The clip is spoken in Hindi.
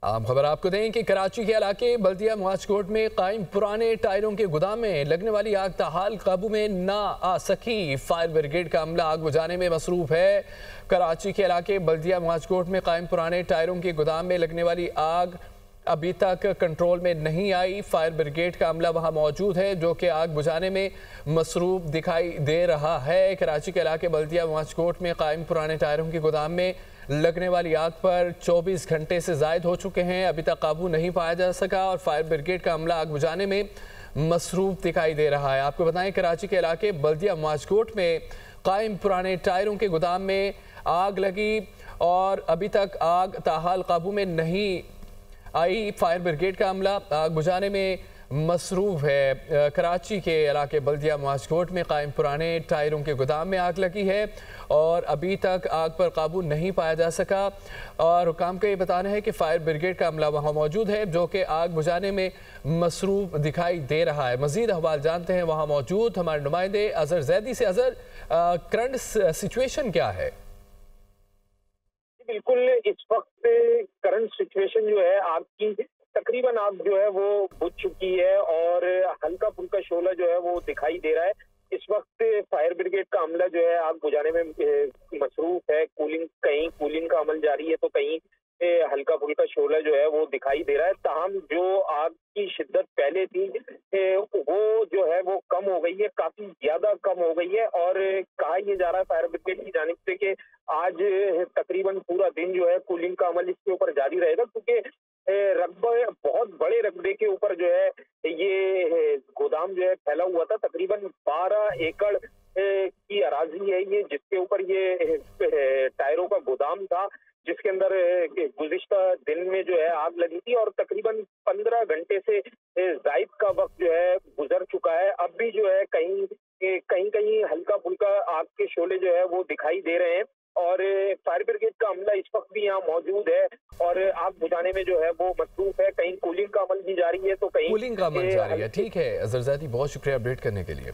आम खबर आपको दें कि कराची के इलाके बल्दिया मुआजकोट में कायम पुराने टायरों के गोदाम में लगने वाली आग ताहाल काबू में ना आ सकी। फायर ब्रिगेड का अमला आग बुझाने में मसरूफ है। कराची के इलाके बल्दिया मुआजकोट में कायम पुराने टायरों के गोदाम में लगने वाली आग अभी तक कंट्रोल में नहीं आई। फायर ब्रिगेड का अमला वहां मौजूद है जो कि आग बुझाने में मसरूफ दिखाई दे रहा है। कराची के इलाके बल्दिया मुआजकोट में कायम पुराने टायरों के गोदाम में लगने वाली आग पर 24 घंटे से जायद हो चुके हैं, अभी तक काबू नहीं पाया जा सका और फायर ब्रिगेड का अमला आग बुझाने में मसरूफ दिखाई दे रहा है। आपको बताएं कराची के इलाके बल्दिया मुआजकोट में कायम पुराने टायरों के गोदाम में आग लगी और अभी तक आग ताहाल काबू में नहीं आई। फायर ब्रिगेड का अमला आग बुझाने में मसरूफ है। कराची के इलाके बल्दिया मुआजकोट में कायम पुराने टायरों के गोदाम में आग लगी है और अभी तक आग पर काबू नहीं पाया जा सका और हुकाम का ये बताना है कि फायर ब्रिगेड का अमला वहाँ मौजूद है जो कि आग बुझाने में मसरूफ दिखाई दे रहा है। मजीद अहवाल जानते हैं वहाँ मौजूद हमारे नुमाइंदे अजहर जैदी से। अजहर, करंट सिचुएशन क्या है? बिल्कुल, इस वक्त करंट सिचुएशन जो है आग की, तकरीबन आग जो है वो बुझ चुकी है और हल्का फुल्का शोला जो है वो दिखाई दे रहा है। इस वक्त फायर ब्रिगेड का अमला जो है आग बुझाने में मसरूफ है। कहीं कूलिंग का अमल जारी है तो कहीं हल्का फुल्का शोला जो है वो दिखाई दे रहा है। ताहम जो आग की शिद्दत पहले थी वो जो है वो कम हो गई है, काफी ज्यादा कम हो गई है और कहा यह जा रहा है फायर ब्रिगेड की जानिब से कि आज तकरीबन पूरा दिन जो है कूलिंग का अमल इसके ऊपर जारी रहेगा, क्योंकि रकबे, बहुत बड़े रकबे के ऊपर जो है ये गोदाम जो है फैला हुआ था। तकरीबन 12 एकड़ की अराजी है ये, जिसके ऊपर ये टायरों का गोदाम था, जिसके अंदर गुज़िश्ता दिन में जो है आग लगी थी और तकरीबन 15 घंटे से जायद का वक्त जो है गुजर चुका है। अब भी जो है कहीं कहीं हल्का फुल्का आग के शोले जो है वो दिखाई दे रहे हैं और फायर ब्रिगेड का अमला इस वक्त भी यहाँ मौजूद है और आग बुझाने में जो है वो मसरूफ है। कहीं कूलिंग का अमल भी जारी है तो कहीं कूलिंग का अमल जारी है। ठीक है अजहर जैदी, बहुत शुक्रिया अपडेट करने के लिए।